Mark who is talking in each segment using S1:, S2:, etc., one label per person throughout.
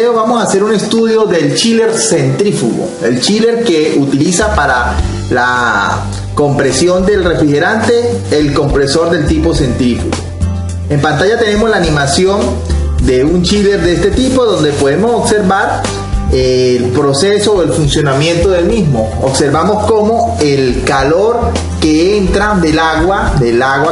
S1: video vamos a hacer un estudio del chiller centrífugo, el chiller que utiliza para la compresión del refrigerante el compresor del tipo centrífugo. En pantalla tenemos la animación de un chiller de este tipo, donde podemos observar el proceso o el funcionamiento del mismo. Observamos cómo el calor que entra del agua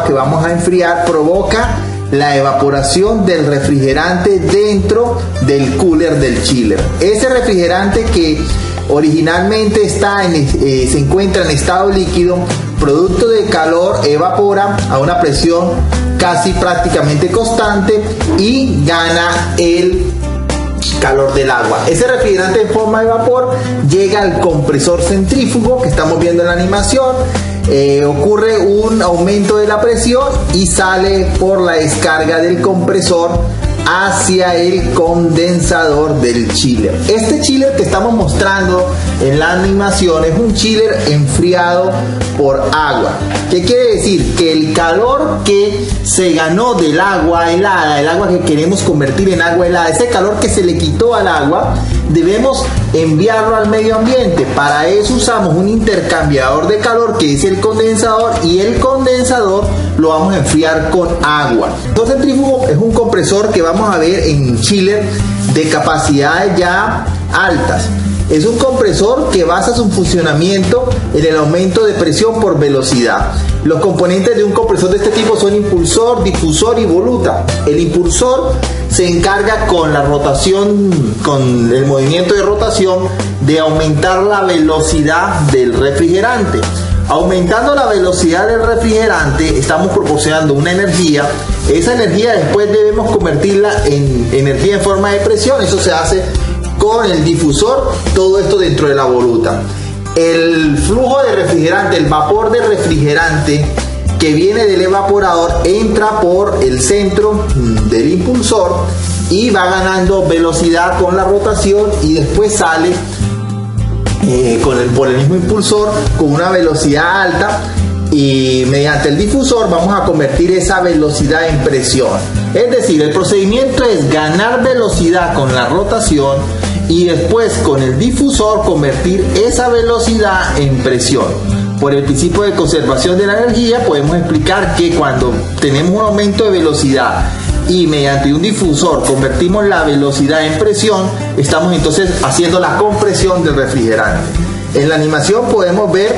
S1: que vamos a enfriar provoca la evaporación del refrigerante dentro del cooler del chiller. Ese refrigerante que originalmente se encuentra en estado líquido, producto del calor, evapora a una presión casi prácticamente constante y gana el calor del agua. Ese refrigerante en forma de vapor llega al compresor centrífugo que estamos viendo en la animación. Ocurre un aumento de la presión y sale por la descarga del compresor hacia el condensador del chiller. Este chiller que estamos mostrando en la animación es un chiller enfriado por agua. ¿Qué quiere decir? Que el calor que se ganó del agua helada, el agua que queremos convertir en agua helada, ese calor que se le quitó al agua, debemos enviarlo al medio ambiente. Para eso usamos un intercambiador de calor que es el condensador, y el condensador lo vamos a enfriar con agua. El centrífugo es un compresor que vamos a ver en chiller de capacidades ya altas. Es un compresor que basa su funcionamiento en el aumento de presión por velocidad. Los componentes de un compresor de este tipo son impulsor, difusor y voluta. El impulsor se encarga con la rotación, con el movimiento de rotación, de aumentar la velocidad del refrigerante. Aumentando la velocidad del refrigerante estamos proporcionando una energía. Esa energía después debemos convertirla en energía en forma de presión. Eso se hace con el difusor, todo esto dentro de la voluta. El flujo de refrigerante, el vapor de refrigerante que viene del evaporador, entra por el centro del impulsor y va ganando velocidad con la rotación, y después sale por el mismo impulsor con una velocidad alta, y mediante el difusor vamos a convertir esa velocidad en presión. Es decir, el procedimiento es ganar velocidad con la rotación y después con el difusor convertir esa velocidad en presión. Por el principio de conservación de la energía podemos explicar que cuando tenemos un aumento de velocidad y mediante un difusor convertimos la velocidad en presión, estamos entonces haciendo la compresión del refrigerante. En la animación podemos ver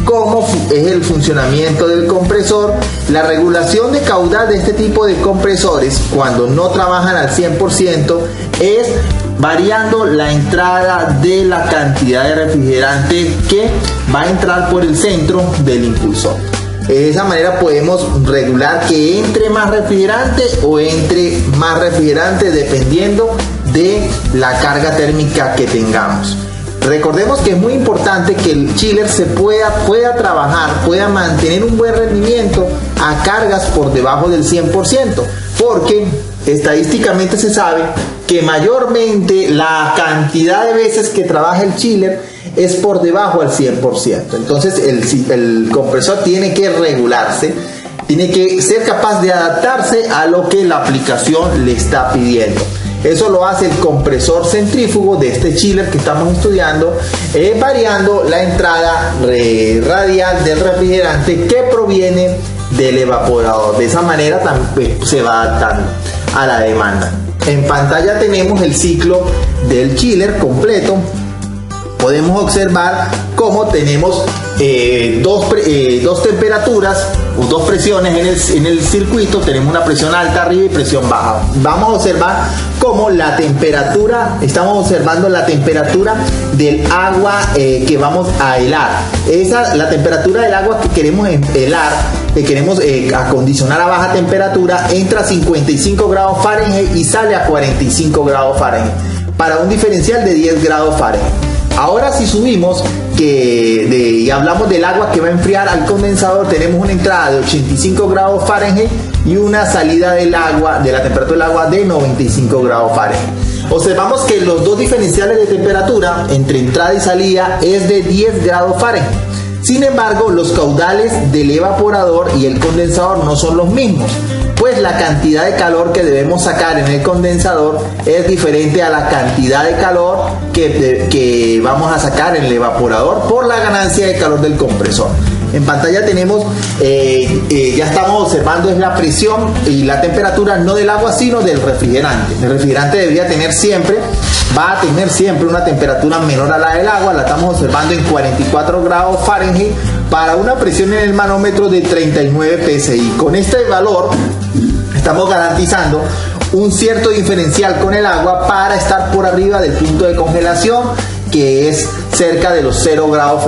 S1: cómo es el funcionamiento del compresor. La regulación de caudal de este tipo de compresores, cuando no trabajan al 100%, es variando la entrada de la cantidad de refrigerante que va a entrar por el centro del impulsor. De esa manera podemos regular que entre más refrigerante o entre más refrigerante, dependiendo de la carga térmica que tengamos. Recordemos que es muy importante que el chiller se pueda trabajar, pueda mantener un buen rendimiento a cargas por debajo del 100%, porque estadísticamente se sabe que mayormente la cantidad de veces que trabaja el chiller es por debajo al 100%. Entonces el compresor tiene que regularse, tiene que ser capaz de adaptarse a lo que la aplicación le está pidiendo. Eso lo hace el compresor centrífugo de este chiller que estamos estudiando, variando la entrada radial del refrigerante que proviene del evaporador. De esa manera también se va adaptando a la demanda. En pantalla tenemos el ciclo del chiller completo. Podemos observar cómo tenemos dos temperaturas o dos presiones en el circuito. Tenemos una presión alta arriba y presión baja. Vamos a observar cómo la temperatura, estamos observando la temperatura del agua que vamos a helar. La temperatura del agua que queremos helar, que queremos acondicionar a baja temperatura, entra a 55 grados Fahrenheit y sale a 45 grados Fahrenheit, para un diferencial de 10 grados Fahrenheit. Ahora si subimos y hablamos del agua que va a enfriar al condensador, tenemos una entrada de 85 grados Fahrenheit y una salida del agua, de la temperatura del agua, de 95 grados Fahrenheit. Observamos que los dos diferenciales de temperatura entre entrada y salida es de 10 grados Fahrenheit. Sin embargo, los caudales del evaporador y el condensador no son los mismos, pues pues la cantidad de calor que debemos sacar en el condensador es diferente a la cantidad de calor que vamos a sacar en el evaporador por la ganancia de calor del compresor. En pantalla tenemos, ya estamos observando es la presión y la temperatura no del agua sino del refrigerante. El refrigerante debería tener siempre, va a tener siempre una temperatura menor a la del agua. La estamos observando en 44 grados Fahrenheit para una presión en el manómetro de 39 psi. Con este valor estamos garantizando un cierto diferencial con el agua para estar por arriba del punto de congelación, que es cerca de los 0 grados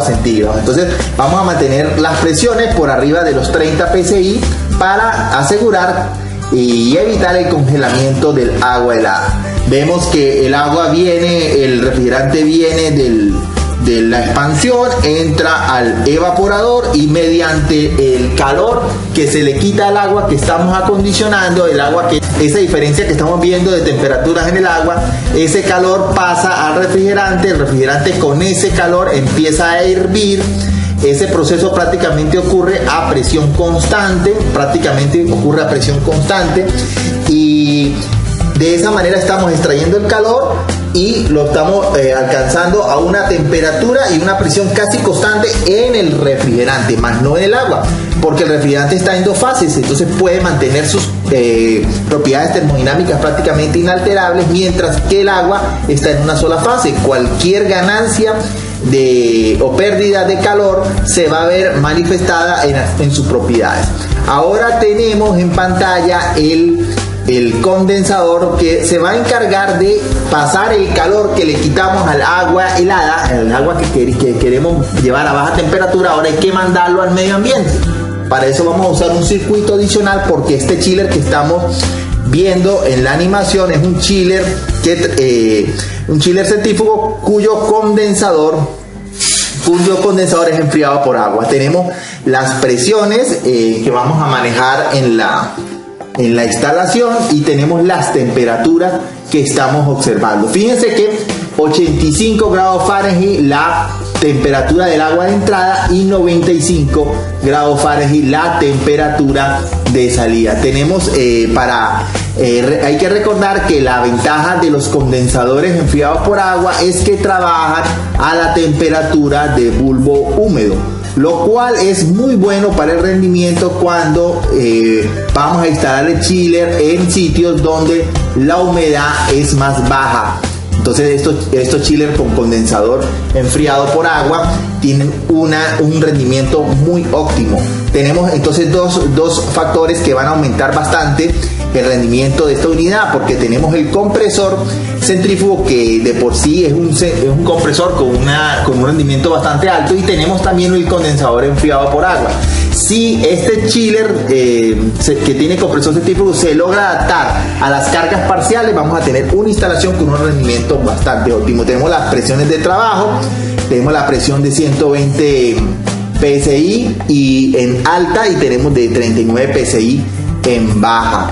S1: centígrados. Entonces vamos a mantener las presiones por arriba de los 30 psi para asegurar y evitar el congelamiento del agua helada. Vemos que el agua viene, el refrigerante viene de la expansión, entra al evaporador y mediante el calor que se le quita al agua que estamos acondicionando, el agua que esa diferencia que estamos viendo de temperaturas en el agua, ese calor pasa al refrigerante, el refrigerante con ese calor empieza a hervir. Ese proceso prácticamente ocurre a presión constante, y de esa manera estamos extrayendo el calor y lo estamos alcanzando a una temperatura y una presión casi constante en el refrigerante, más no en el agua, porque el refrigerante está en dos fases, entonces puede mantener sus propiedades termodinámicas prácticamente inalterables, mientras que el agua está en una sola fase. Cualquier ganancia o pérdida de calor se va a ver manifestada en sus propiedades. Ahora tenemos en pantalla el condensador que se va a encargar de pasar el calor que le quitamos al agua helada, el agua que queremos llevar a baja temperatura. Ahora hay que mandarlo al medio ambiente. Para eso vamos a usar un circuito adicional, porque este chiller que estamos viendo en la animación es un chiller centrífugo cuyo condensador es enfriado por agua. Tenemos las presiones que vamos a manejar en la instalación y tenemos las temperaturas que estamos observando. Fíjense que 85 grados Fahrenheit la temperatura del agua de entrada y 95 grados Fahrenheit la temperatura de salida. Tenemos hay que recordar que la ventaja de los condensadores enfriados por agua es que trabajan a la temperatura de bulbo húmedo, lo cual es muy bueno para el rendimiento cuando vamos a instalar el chiller en sitios donde la humedad es más baja. Entonces estos chillers con condensador enfriado por agua tienen un rendimiento muy óptimo. Tenemos entonces dos factores que van a aumentar bastante el rendimiento de esta unidad, porque tenemos el compresor centrífugo, que de por sí es un compresor con un rendimiento bastante alto, y tenemos también el condensador enfriado por agua. Si este chiller que tiene compresor centrífugo se logra adaptar a las cargas parciales, vamos a tener una instalación con un rendimiento bastante óptimo. Tenemos las presiones de trabajo, tenemos la presión de 120 psi y en alta, y tenemos de 39 psi en baja.